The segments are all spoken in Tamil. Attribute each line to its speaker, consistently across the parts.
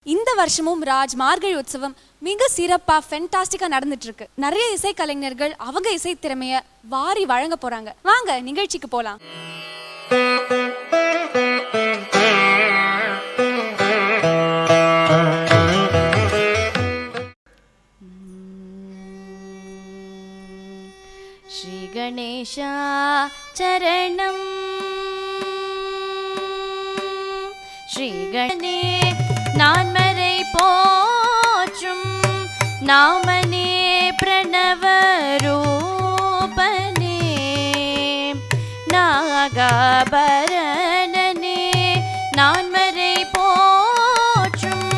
Speaker 1: இந்த வருஷமும் ராஜ் மார்கழி உற்சவம் மிக சிறப்பா ஃபென்டாஸ்டிக்கா நடந்துட்டு இருக்கு. நிறைய இசை கலைஞர்கள் அவங்க இசை திறமைய வாரி வழங்க போறாங்க. வாங்க நிகழ்ச்சிக்கு போலாம்.
Speaker 2: ஸ்ரீ கணேஷா சரணம் ஸ்ரீ கணே நான்மறை போற்றும் நாமனே பிரணவ ரூபனே நாகாபரணனே நான்மறை போற்றும்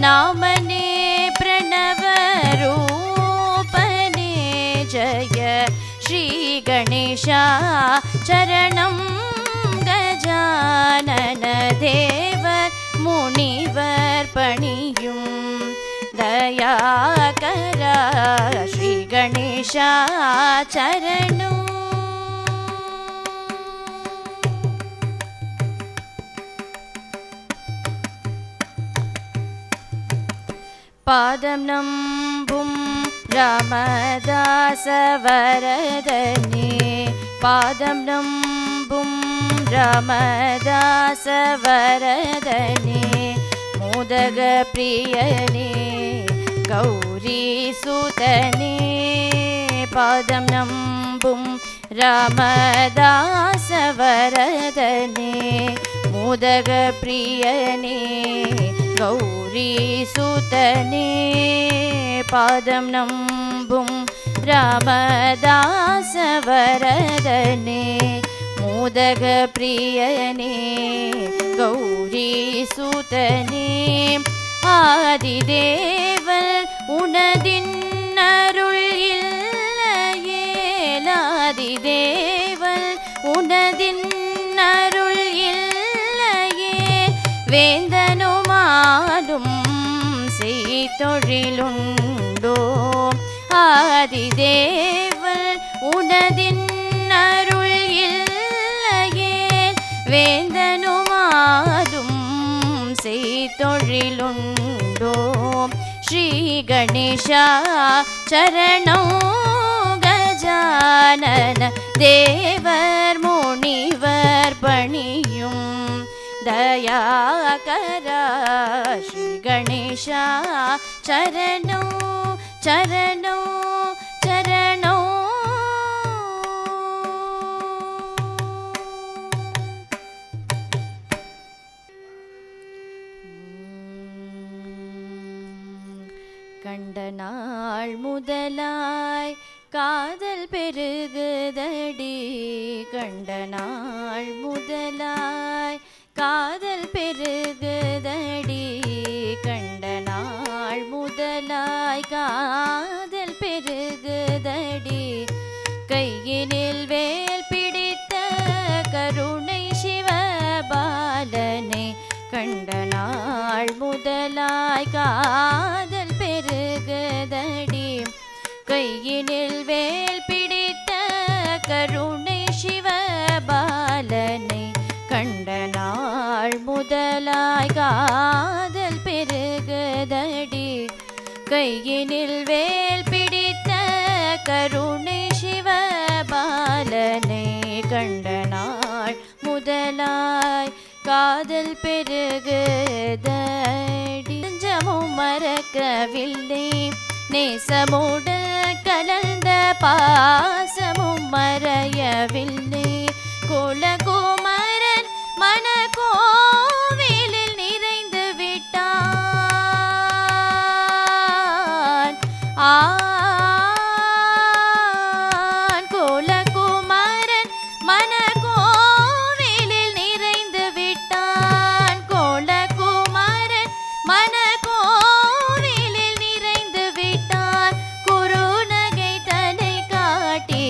Speaker 2: நாமனே பிரணவ ரூபனே ஜய ஸ்ரீ கணேஷா சரணம் கஜானன தேவர் முனிவர் பணியும் தயாகரா ஸ்ரீ கணேஷா சரணம். பாதம் நம்பும் ராமதாச வரதனே பாதம் நம்பும் ராமதாச வரதனே மோதக பிரியனே கௌரி சுதனே பாதம் நம்பும் ராமதாச வரதனே மோதக பிரியனே கௌரி சுதனே பாதம் நம்பும் ராமதாச வரதனே மோதக பிரியனே கௌரி சுதனே ஆதிதேவன் உனதின் அருள் இல்லையே ஆதிதேவன் உனதின் அருள் இல்லையே வேந்தனுமாலும் செய்தொழிலுண்டோ ஆதிதேவன் உனதின் அருள் இல்லையே வேந்தனுமாலும் செய்தொழிலுண்டோ ஸ்ரீ கணேஷா சரணம் கஜானன தேவர் முனிவர் பணியும் தயாகரா ஸ்ரீ கணேஷா சரணோ சரணோ சரணோ. கண்ட நாள் முதலாய் காதல் பெருகுதடி கண்ட நாள் முதலாய் காதல் பெருகுதடி கண்ட நாள் முதலாய் காதல் பெருகுதடி கையினில் வேல் பிடித்த கருணை சிவபாலனை கண்ட நாள் முதலாய் காதல் பெருகுதடி கையினில் வேல் பிடித்த கருணை சிவபாலனை கண்ட நாள் முதலாய் காதல் பெருகுதடி கையினில் வேல் பிடித்த கருணை சிவபாலனை கண்ட நாள் முதலாய் காதல் பெருகுதடி நெஞ்சமும் மறக்கவில்லை நேசமுடல் கலந்த பாசமும் மறையவில்லை குலகுமரன் மனக்கோவிலில் நிறைந்து விட்டான் குலகுமரன் மனக்கோவிலில் நிறைந்து விட்டான் குலகுமரன் மனக்கோவிலில் நிறைந்து விட்டான் குறுநகை தன்னை காட்டி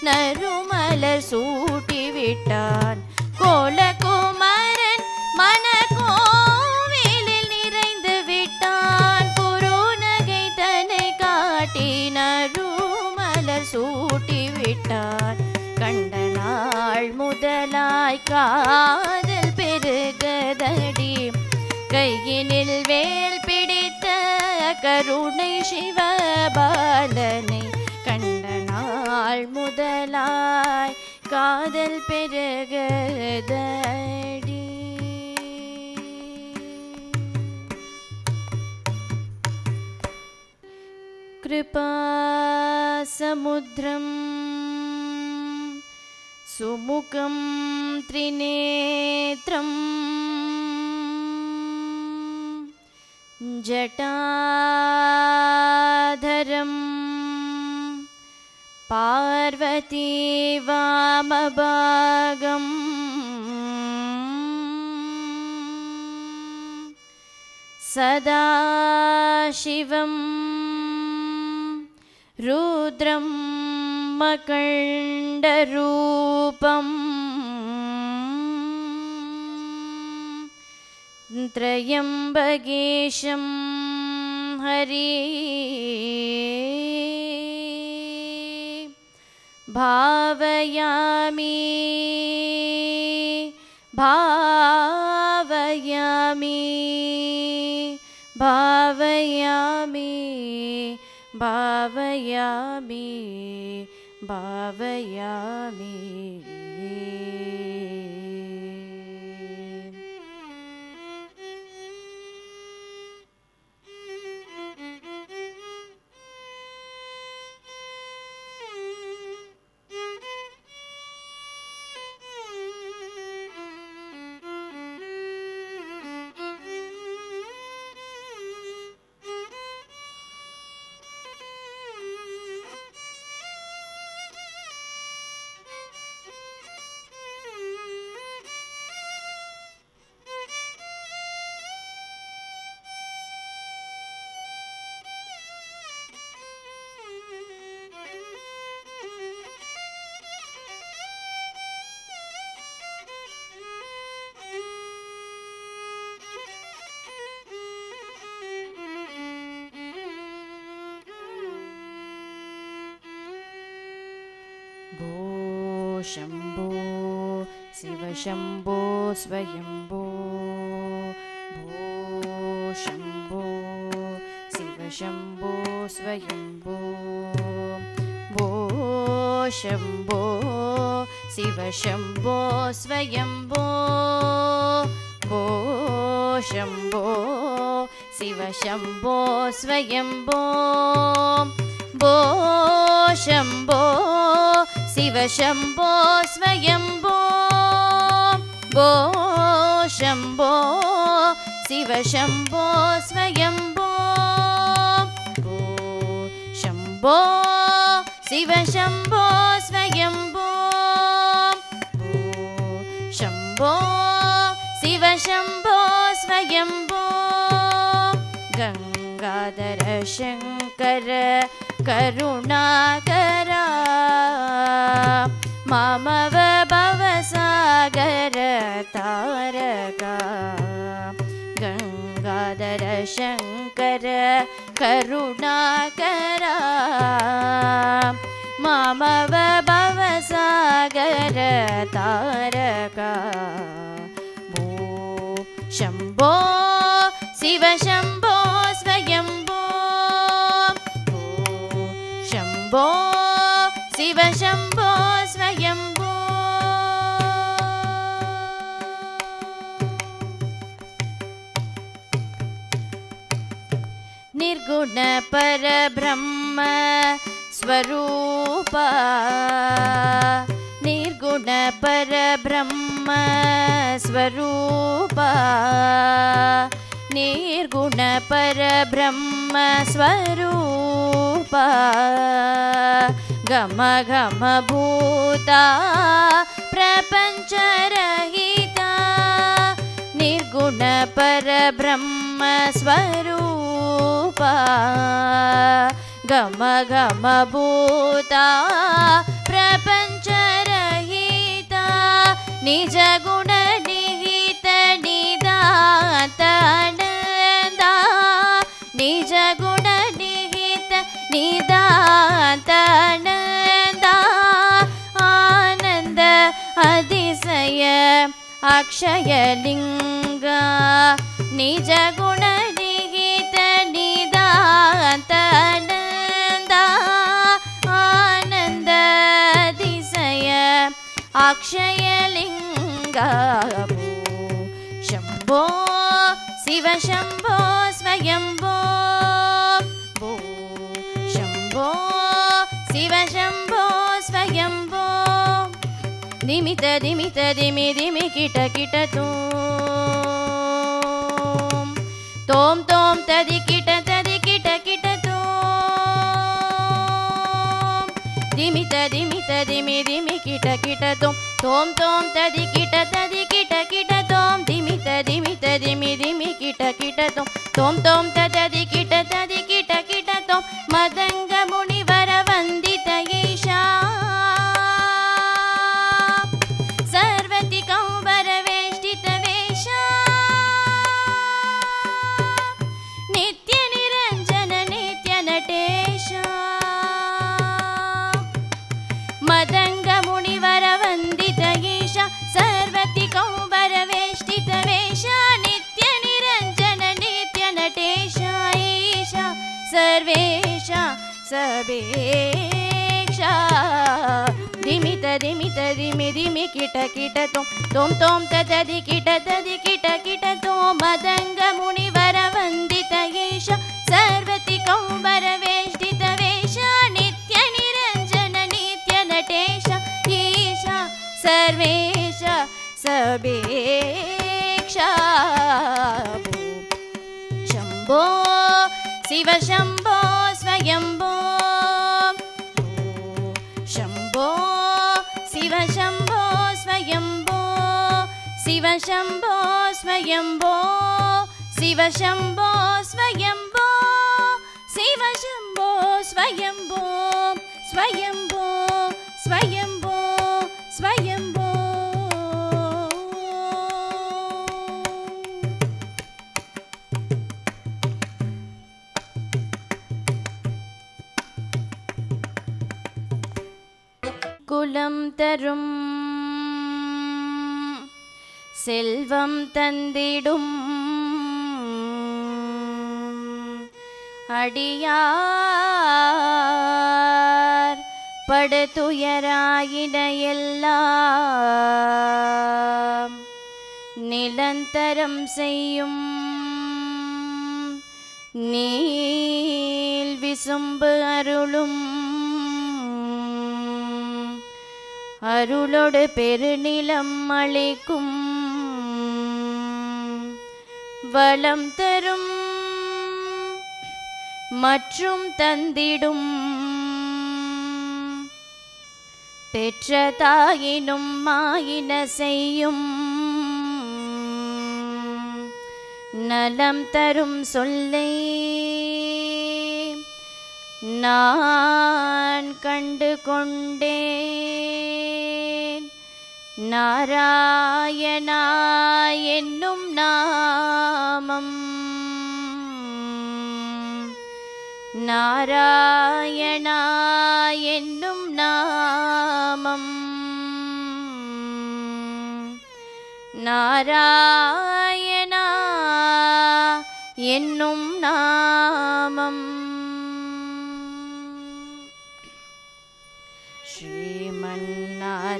Speaker 2: நறுமலர் சூட்டி விட்டான் கோலகுமரன் மனக்கோவிலில் நிறைந்து விட்டான் குறுநகை தன்னை காட்டி நறுமலர் சூட்டி விட்டான் கண்ட நாள் முதலாய் காதல் பெருகுதடி கையினில் வேல் பிடித்த கருணை சிவபாலனை கண்ட நாள் முதலாய் காதல் பெருகதடி. கிருபா சமுத்திரம் சுமுகம் த்ரிநேத்ரம் ஜட்டாதரம் பார்வதி வாமபாகம் சதாசிவம் ருத்ரம் மகண்டரூபம் த்ரயம்பகேஷம் ஹரி பாவயாமி பாவயாமி பாவயாமி பாவயாமி பாவயாமி. भो शम्भो शिवशम्भो स्वयम्भो भो शम्भो शिवशम्भो स्वयम्भो भो शम्भो शिवशम्भो स्वयम्भो भो शम्भो शिवशम्भो स्वयम्भो भो शम्भो शिवशम्भो स्वयम्भो भो शम्भो शिवशम्भो स्वयम्भो भो शम्भो शिवशम्भो स्वयम्भो भो शम्भो शिवशम्भो स्वयम्भो गंगाधर शंकर करुणाकरा मामव भवसागर तारका गंगाधर शंकर करुणाकरा मामव भवसागर तारका भो शम्भो शिवशम्भो स्वयम्भो शम्भो शिवशम्भो स्वयम्भो निर्गुण परब्रह्म स्वरूपा निर्गुण परब्रह्म स्वरूपा निर्गुण परब्रह्म स्वरूपा गम गम भूता प्रपंचरहिता निर्गुण परब्रह्म स्वरूपा गम गम भूता प्रपंचरहिता निज गुण निहित निदात निज गुण निहित निदात आनंद अतिशय अक्षय लिंगा ನಿಜ ಗುಣನಿಹಿತ ನಿದಾಂತ ಆನಂದ ಆನಂದ ದಿಸಯ ಅಕ್ಷಯಲಿಂಗ ಶಂಭೋ ಶಿವ ಶಂಭೋ ಸ್ವಯಂಭೋ ಶಂಭೋ ಶಿವ ಶಂಭೋ ಸ್ವಯಂಭೋ ದಿಮಿತ ದಿಮಿತ ದಿಮಿ ದಿಮಿ ಕಿಟ ಕಿಟ ತೋಂ ತೋಂ ತದಿ ಕಿಟ ಕಿಟ ತೋಂ ದಿಮಿತ ದಿಮಿತ ದಿಮಿ ದಿಮಿ ಕಿಟ ಕಿಟ ತೋಂ ತೋಂ ತದಿ ಕಿಟ ಕಿಟ ತೋಂ ದಿಮಿತ ದಿಮಿತ ದಿಮಿ ದಿಮಿ ಕಿಟ ತೋಂ ತೋಂ ತದಿ ಕಿಟ ಕಿಟ ತೋಂ ಮದಂಗ ಮುನಿವರ ವಂದಿತ ಈಶಾ ಸರ್ವತಿ ಕೌಂಬರ ವೇಷ್ಟಿತ ವೇಷ ನಿತ್ಯ ನಿರಂಜನ ನಿತ್ಯ ನಟೇಶ ಮದಂಗ ಮುನಿವರ ವಂದಿತ ಈಶ ಸರ್ವತಿ ಕೌಂಬರ ವೇಷ್ಟಿತ ವೇಷ ನಿತ್ಯ ನಿರಂಜನ ನಿತ್ಯ ನಟೇಶ ಈಶ ಸರ್ವೇಶ ಸಬೇಕ್ಷ ದಿಮಿತ ದಿಮಿತ ದಿಮಿ ದಿಮಿ ಕಿಟ ತೋಂ ತೋಂ ತದಿ ಕಿಟ ತೋಂ ಮದಂಗ ಮುನಿವರ ವಂದಿತ ಈಶ ಸರ್ವತಿ ಕೌಂಬರ ವೇಷ್ಟಿತ ವೇಷ ನಿತ್ಯ ನಿರಂಜನ ನಿತ್ಯ ನಟೇಶ ಈಶ ಸರ್ವೇಶ ಸಬೇಕ್ಷ ಶಂಭೋ ಶಿವ ಶಂಭೋ ಸ್ವಯಂಭೋ ಶಂಭೋ ಶಿವ ಶಂಭೋ ಸ್ವಯಂಭೋ ಶಿವ ಶಂಭೋ ಸ್ವಯಂಭೋ ಶಿವ ಶಂಭೋ ಸ್ವಯಂಭೋ ಶಿವ ಶಂಭೋ ಸ್ವಯಂಭೋ ಸ್ವಯಂಭೋ ಸ್ವಯಂಭೋ ಸ್ವಯಂಭೋ குலம் தரும் செல்வம் தந்திடும் அடியார் படுதுயராயின எல்லாம் நிரந்தரம் செய்யும் நீல் விசும்பு அருளும் அருளோடு பெருநிலம் அளிக்கும் வளம் தரும் மற்றும் தந்திடும் பெற்ற தாயினும் மாயின செய்யும் நலம் தரும் சொல்லை நான் கண்டு கொண்டேன் நாராயணா என்னும் நாமம் நாராயணா என்னும் நாமம் நாராயணா என்னும் நாமம்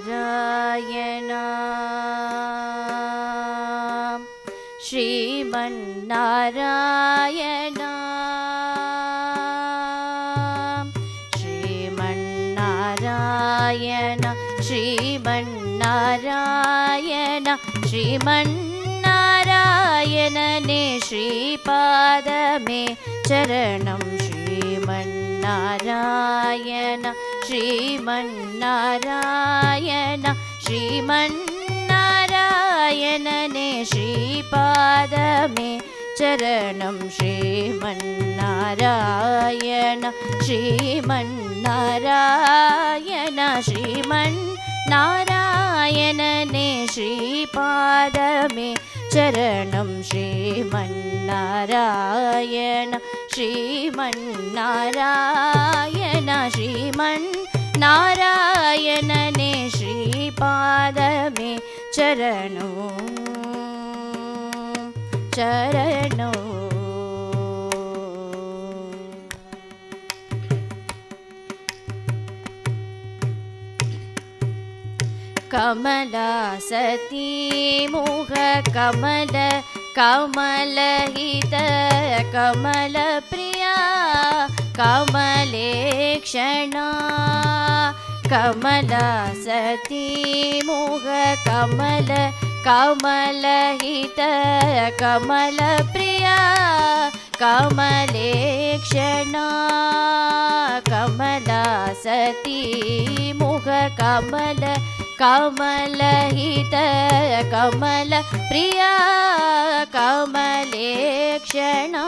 Speaker 2: ஸ்ரீமன்னாராயணா ஸ்ரீமன்னாராயணா ஸ்ரீமன்னாராயண ஸ்ரீமன்னாராயண ஸ்ரீமன்னாராயணனே ஸ்ரீபாதமே சரணம் ஸ்ரீமன்னாராயண ஸ்ரீமன்னாராயண ஸ்ரீமன்னாராயணனே ஸ்ரீபாதமே சரணம் ஸ்ரீமன்னாராயண ஸ்ரீமன்னாராயண ஸ்ரீமன்னாராயணனே ஸ்ரீபாதமே சரணம் ஸ்ரீமன்னாராயண ஸ்ரீமன்னாராயண ஸ்ரீமன்னாராயணனே ஸ்ரீபாதமே சரணம் சரணோ. கமலாசதி முக கமல கமலஹித கமல பிரியா கமலேக்ஷணா. கமலாசதி முக கமல கமலஹித கமல பிரியா கமலேக்ஷணா. கமலாசதி முக கமல கமலஹித கமல பிரியா கமலேக்ஷணா.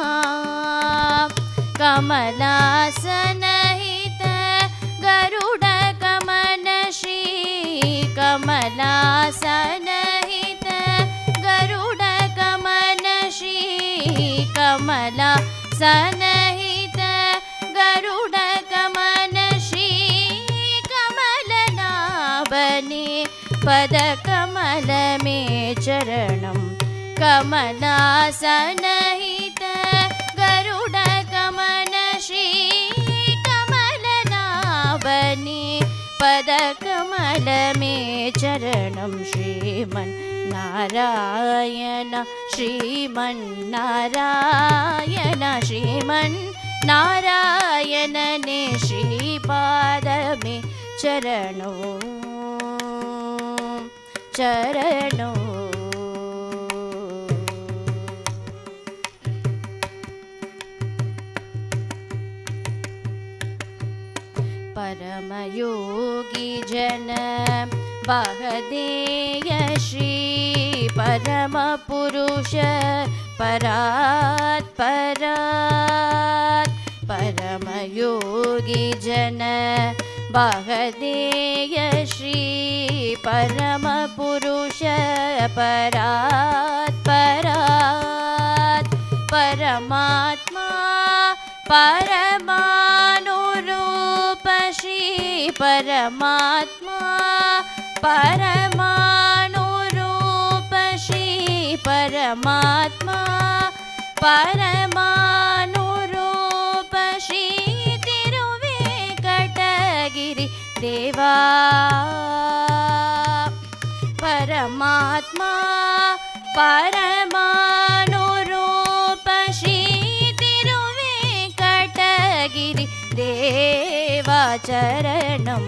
Speaker 2: கமலாசனஹித கருட கமன ஸ்ரீ கமலாசனஹித கருட கமன ஸ்ரீ கமலாசனஹித கருட கமன ஸ்ரீ கமலநாபனே பத கமல மே சரணம். கமலாசனஹித கருட கமன ஸ்ரீ கமலநாபனே பத கமல மே சரணம். ஸ்ரீமன் நாராயண ஸ்ரீமன் நாராயண ஸ்ரீமன் நாராயணனே ஸ்ரீபாதமே சரணோ சரணோ. परमयोगी जन बहदेय श्री परम पुरुष परात् परात्. परमयोगी जन बहदेय श्री परम पुरुष परात् परात्. परमात्मा परमानुरूप श्री परमात्मा परमानुरूप श्री परमात्मा परमानुरूप श्री तिरुवेंकटगिरि देवा. परमात्मा परमानुरूप श्री तिरुवेंकटगिरि देवा चरणं.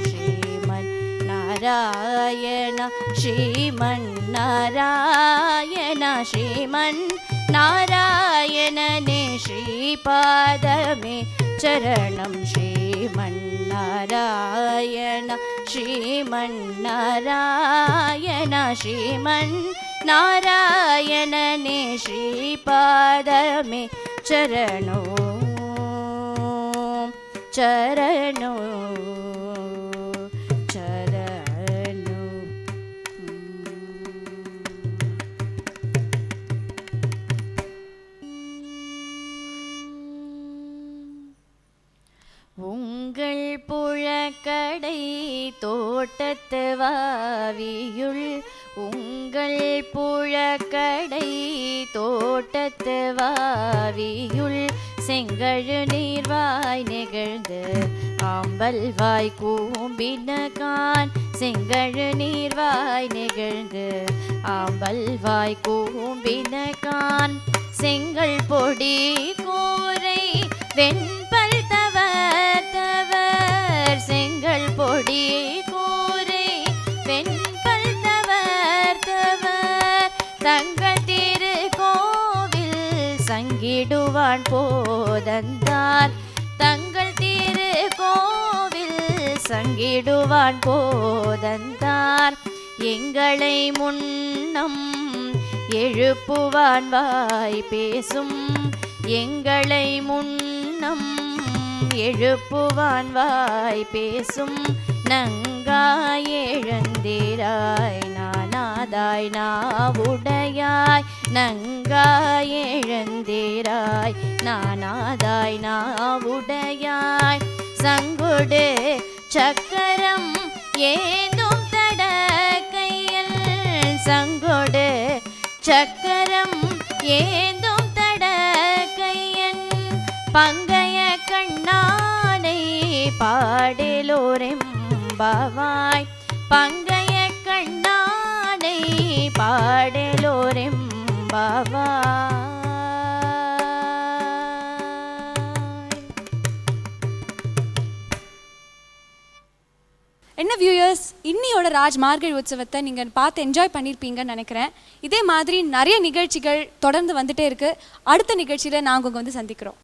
Speaker 2: श्रीमन् नारायण श्रीमन् नारायण श्रीमन् नारायणने श्रीपादमे चरणं. श्रीमन् नारायण श्रीमन् नारायण श्रीमन् नारायणने श्रीपादमे चरणो चरणो चरणो. உங்கள் புழக்கடை தோட்டத்து வாவியுள் உங்கள் புழக்கடை தோட்டத்து வாவியுள் செங்கழு நீர்வாய் நிகழ்ந்து ஆம்பல் வாய் கூம்பினகான். செங்கழு நீர்வாய் நிகழ்ந்து ஆம்பல் வாய் கூம்பினகான். செங்கல் பொடி கூரை வெண்பல் தவர் தவர். செங்கல் பொடி கூரை வெண்பல் தவர் தவர். தங்கள் திருக்கோவில் சங்கிடுவான் போதந்தார். தங்கள் திருக்கோவில் சங்கிடுவான் போதந்தார். எங்களை முன்னம் எழுப்புவான் வாய் பேசும். எங்களை முன்னம் எழுப்புவான் வாய் பேசும். நங்காய் எழுந்திராய் நானாதாய் நாவுடையாய். நங்காய் எழுந்திராய் நானாதாய் நாவுடையாய். சங்குடு சக்கரம் ஏந்தும் தட கையில். சங்குடு சக்கரம் ஏந்தும் தட கையன் பங்கைய கண்ணானை பாடலோரெம்பாவாய் பங்கைய கண்ணானை பாடலோரெம்பாவாய்.
Speaker 1: என்ன வியூயர்ஸ், இன்னியோட ராஜ் மார்கழி உற்சவத்தை நீங்கள் பார்த்து என்ஜாய் பண்ணியிருப்பீங்கன்னு நினைக்கிறேன். இதே மாதிரி நிறைய நிகழ்ச்சிகள் தொடர்ந்து வந்துட்டே இருக்கு. அடுத்த நிகழ்ச்சியில் நாங்கள் உங்க வந்து சந்திக்கிறோம்.